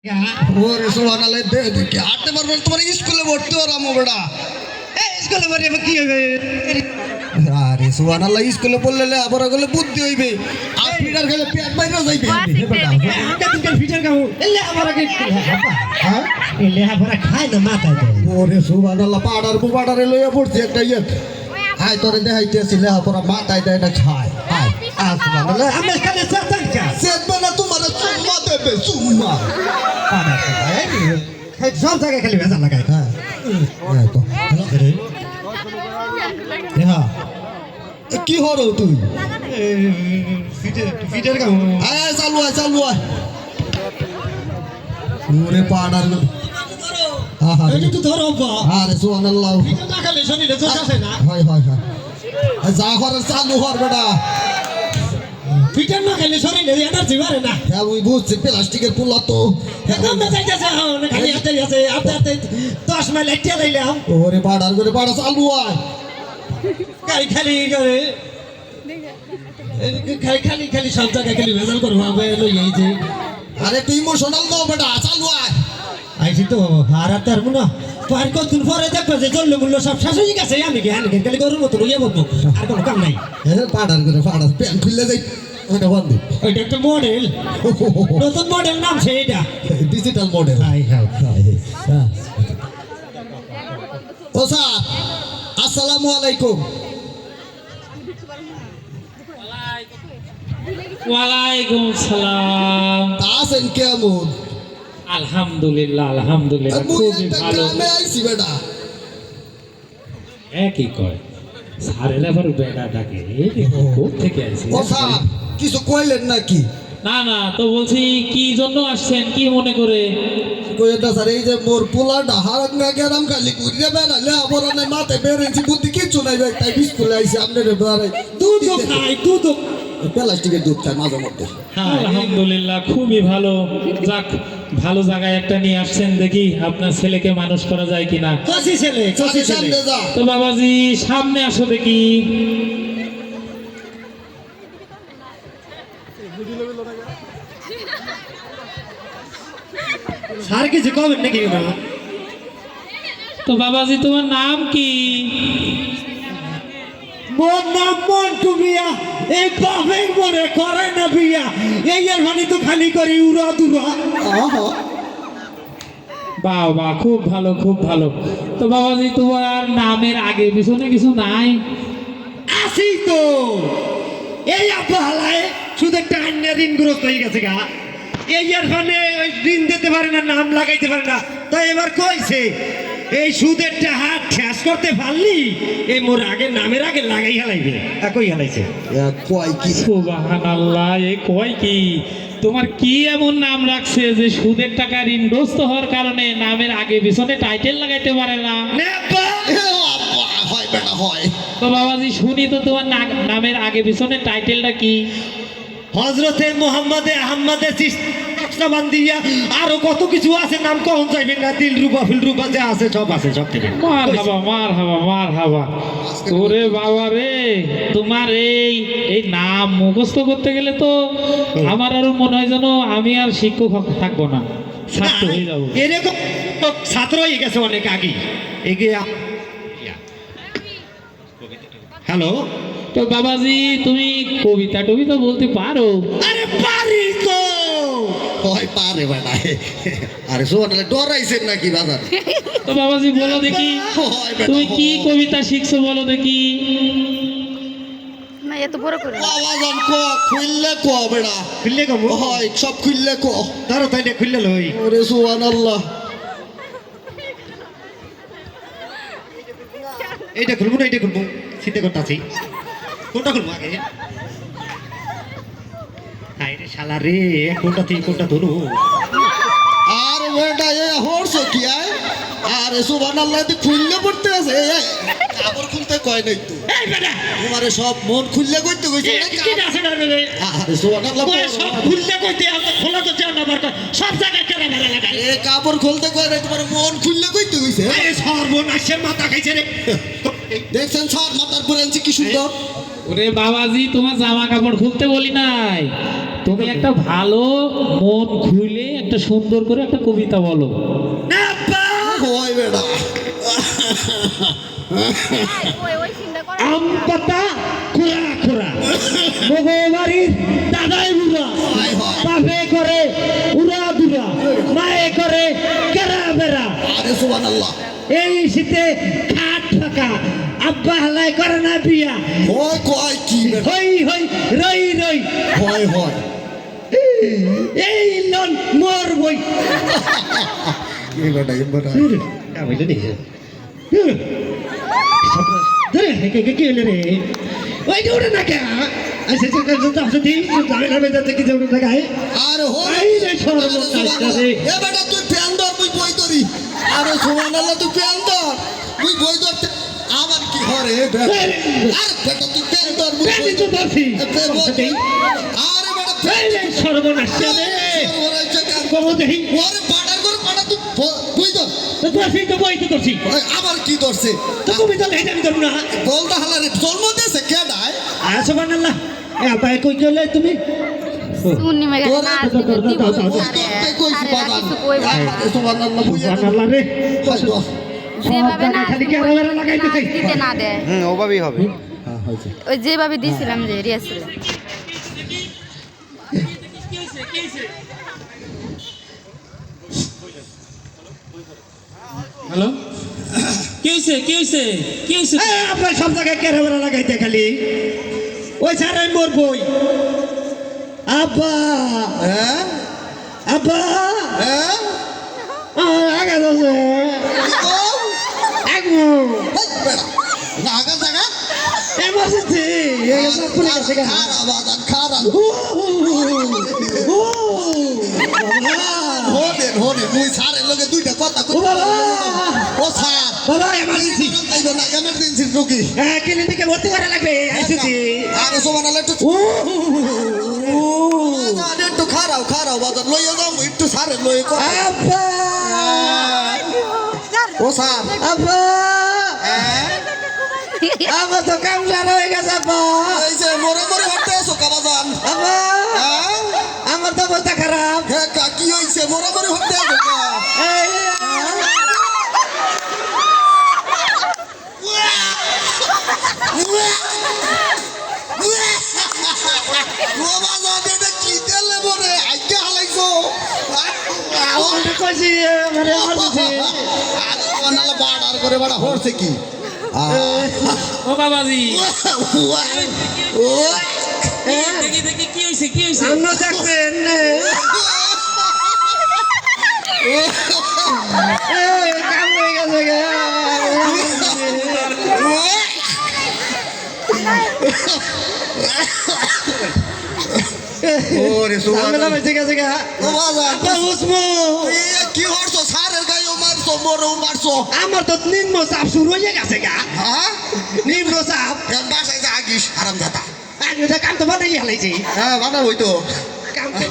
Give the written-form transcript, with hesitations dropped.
ওরে সুবহানাল্লাহ দে দেখি হাঁটতে পারবো না, তোমার স্কুলে ভর্তি হরামো বেটা। স্কুলে পড়ে কি হবে? আরে সুবহানাল্লাহ স্কুলে পড়লে আবার গেলে বুদ্ধি হইবে। আর ফিডার খেলে পেট বাইরে যাইবে তিনকাল ফিটার গাও এলে আমার আগে হ্যাঁ এলে আমার খায় না মাথায় দেয়। ওরে সুবহানাল্লাহ পাড়ার বুবাড়ারে লইয়া পড়ছে একটা ইয়ে। হাই তোরে দেখাইতেছি লেহাপড়া মাথায় দেয় না খায়। হাই সুবহানাল্লাহ আমি খালি সাতান কা সেদবে না তোমার চুম্মা দেবে চুম্মা। পাড়া খাই সব জায়গায় খালি ভেজা লাগায়। হ্যাঁ হ্যাঁ তো হ্যাঁ কি হরো তুই? ফিটার গাও আয় চালু আয় চালু আয়। ওরে পাড়ার এটা তো ধরো বা আরে সুবহানাল্লাহ ফিটার না খালি শরীরে জোশ আছে না। হয় হয় হয় যা করে চালু হর বেটা। ফিটার না খালি শরীরে এনার্জি বাড়ে না। হ্যাঁ ওই বুঝছি প্লাস্টিকের পুলা তো। একদম না যাইতেছে না খালি হাতে আছে আপনি হাতে 10 মাইল একটা লাইলাম ওরে পাড়ার করে পাড়া চালু আয়। খালি খালি করে খালি খালি খালি সব জায়গায় খালি ভেজাল করবো হবে লই এই যে আরে তুই ইমোশনাল দাও বেটা চালু আয়। আইছি তো আর তার মনে আর কতদিন পরে দেখবো যে চললে মূল্য সব শেষ হয়ে গেছে আমি কি আমি খালি গরুর মতো ইয়ে বলবো আর কোনো কাম নাই। পাড়ার করে পাড়া প্যান খুললে যাই ওটা বন্ধ ওইটা একটা মডেল নতুন মডেল নাম সেইটা ডিজিটাল মডেল। হাই হাই ও স্যার আসসালামু আলাইকুম। ওয়ালাইকুম সালাম। তা আছেন কেমন? আলহামদুলিল্লাহ আলহামদুলিল্লাহ মুই খুবই একটা ভালো। গ্রামে আইছি বেটা। একই কয় সারের আবার বেড়া ডাকে খুব থেকে আছে। ও স্যার কিছু কইলেন নাকি? না না তো বলছি কি জন্য আসছেন কি মনে করে? কইটা স্যার এই যে মোর পোলাটা হারাক না গেরাম খালি ঘুরে বেড়ালে আবার না মাথায় বেরেছি বুদ্ধি কিচ্ছু নাই ভাই তাই স্কুলে আইছি আপনার বেড়াই দুধ খাই দুধ প্লাস্টিকের দুধ খায় মাঝে মধ্যে। আলহামদুলিল্লাহ খুবই ভালো। যাক ভালো জায়গায় একটা নিয়ে আসছেন, দেখি আপনার ছেলেকে মানুষ করা যায় কিনা। কষি ছেলে কষি ছেলে সামনে যা। তো বাবাজি সামনে আসো দেখি। স্যার কিছু কবেন নাকি না? তো বাবাজি তোমার নাম কি? মোর নাম মন্টু বিয়া এই বাপের মনে করে না বিয়া এই আর মানে তো খালি করে উড়া দুরা বাহ বাহ খুব ভালো খুব ভালো। তো বাবাজি তোমার নামের আগে পিছনে কিছু নাই? আসি তো এই আপালায় শুধু একটা অন্য ঋণগ্রস্ত হয়ে গেছে গা এই আর মানে ঋণ দিতে পারে না নাম লাগাইতে পারে না তাই এবার কইছে এই সুদের হাত ঠেস করতে পারলি এই মোর আগে নামের আগে লাগাই হেলাইবে একই হেলাইছে কয় কি সুবহানাল্লাহ এ কয় কি? তোমার কি এমন নাম রাখছে যে সুদের টাকা ঋণগ্রস্ত হওয়ার কারণে নামের আগে পিছনে টাইটেল লাগাইতে পারে না? নেবা হয় বেটা হয়। তো বাবাজি শুনি তো তোমার নামের আগে পিছনে টাইটেলটা কি? হজরতে মোহাম্মদে আহম্মদে চিস্তাবান দিয়া আরো কত কিছু আছে নাম কখন চাইবেন না দিল রূপা ফিল রূপা যা আছে সব থেকে মার হাবা মার হাবা মার হাবা। ওরে বাবা রে তোমার এই এই নাম মুখস্থ করতে গেলে তো আমার আরো মনে হয় যেন আমি আর শিক্ষক থাকবো না, ছাত্র হয়ে যাবো। এরকম ছাত্র হয়ে গেছে অনেক আগে এগিয়ে হ্যালো তো বাবাজি তুমি কবিতা টবিতা বলতে পারো? আরে পারি তো হয় পারে বেটা। আরে সোনালে ডরাইছেন নাকি বাজার? তো বাবাজি বলো দেখি হয় বেটা তুমি কি কবিতা শিখছো বলো দেখি। না এত বড় করে আওয়াজান ক খুললে ক বেটা। খুললে কম হয় সব খুললে ক। তারও তাই না খুললে লই ওরে সুবহানাল্লাহ এইটা খুলবো না এইটা খুলবো চিন্তা করতেছি কোনটা খুলবো আগে হাই রে শালা রে কোনটা থেকে কোনটা ধরু আর বেটা এ হরছ কি আয়? আরে সুবহানাল্লাহ তুই খুললে পড়তে আছে কাপড় খুলতে কয় নাই তো এই বেটা তোমারে সব মন খুললে কইতে কইছে না কি আছে না রে আরে সুবহানাল্লাহ ওই সব খুললে কইতে আমরা খোলা তো চাও না বার সব জায়গায় কেন মারা লাগা এ কাপড় খুলতে কয় না তোমার মন খুললে কইতে কইছে। এই সর্বনাশের মাথা খাইছে রে দেখছেন স্যার মাথার পরে আনছি কি সুন্দর। ওরে বাবাজি, তোমার জামা কাপড় খুলতে বলি নাই, তুমি একটা ভালো মন খুলে একটা সুন্দর করে একটা কবিতা বলো। না আব্বা হয় বেটা আম পাতা খোরা খোরা মগবাড়ির দাদাই বুড়া হয় হয় বাপে করে উড়া দুরা মায়ে করে কেরা বেড়া আরে সুবহানাল্লাহ এই শীতে খাট ফাঁকা আব্বা হালাই করে না বিয়া হয় কয় কি বেটা হই হই রই রই হয় হয় এই লন মোর বই এই বেটা বুঝলে দেখে কি হলে রে ওই যে ওটা না কে আচ্ছা আরে হয় এই রে সর্বনাশ রে এ বেটা তুই ফ্যান ধর মুই বই ধরি আরে সুবহানাল্লাহ তুই ফ্যান ধর মুই বই ধরতে আমার কি হরে বেটা আরে বেটা তুই ফ্যান ধর মুই বই তো দছি আরে বেটা এই রে সর্বনাশ রে কবো দেখি ওরে পাটার করে পাটা তুই বই ধর তো দছি তো বই তো দছি আবার কি ধরছে তো তুমি তো লেখা দিত না বলটা হালারে জন্ম দিয়েছে কে ডায় সুবহানাল্লাহ এ আপা কই গেলে তুমি সুন্নি মেগা না দিবে দিব করতে কইছি বাগান আরে সুবহানাল্লাহ বুঝে সুবহানাল্লাহ রে যেভাবে না খালি কি আরে লাগাইতেছে দিতে না দেয় ওভাবেই হবে ওই যেভাবে দিছিলাম যে রিয়াসিল হ্যালো, কি হয়েছে কি হয়েছে কি হয়েছে? আপনার সব জায়গায় কেরাবেলা লাগাইতে খালি ওই সারাই মোর বই আব্বা হ্যাঁ আব্বা হ্যাঁ আগা দছে আগু নাগা জায়গা এমার্জেন্সি এই সব পুলিশ আছে গা খারাপ বাগান খারাপ ও বাবা হোনে মুই সারের লগে দুইটা কথা ও বাবা ও স্যার বাবা এমার্জেন্সি তাইতো না এমার্জেন্সি রোগী হ্যাঁ ক্লিনিকে ভর্তি করা লাগবে আইসিসি আরে সুবহানাল্লাহ একটু ও আরে একটু খারাপ খারাপ বাজার লইয়া যাও একটু সারের লইয়া কথা আব্বা ও স্যার আব্বা আমার তো কামলা হয়ে গেছে আব্বা এই যে মরে মরে হতে আছো কাবাজান আব্বা হ্যাঁ আমার তো অবস্থা খারাপ হ্যাঁ কি হইছে মরে মরে হতে আছো কা এই, ও বাজান এটা কি দিলে মরে আইকে হালাইছো আমি কইছি মানে emergency। আরে সুবহানাল্লাহ বাড়ার করে বাড়া হরছে কি ও বাবাজি, ও দেখি দেখি কি হয়েছে কি হয়েছে? আমরা দেখবেন কাম হয়ে গেছে গা। ওরে ঝামেলা বেঁচে গেছে গা। ও বাজান আব্বা উসমু, কি হরছো সারের গায়েও মারছো মরেও মারছো আমার তো নিম্ন চাপ শুরু হয়ে গেছে গা হ্যাঁ নিম্ন চাপ বাসায় যা আগিস আরাম দাতা আমি তো কাম তো বানাই হালাইছি হ্যাঁ বানা হইতো কাম তো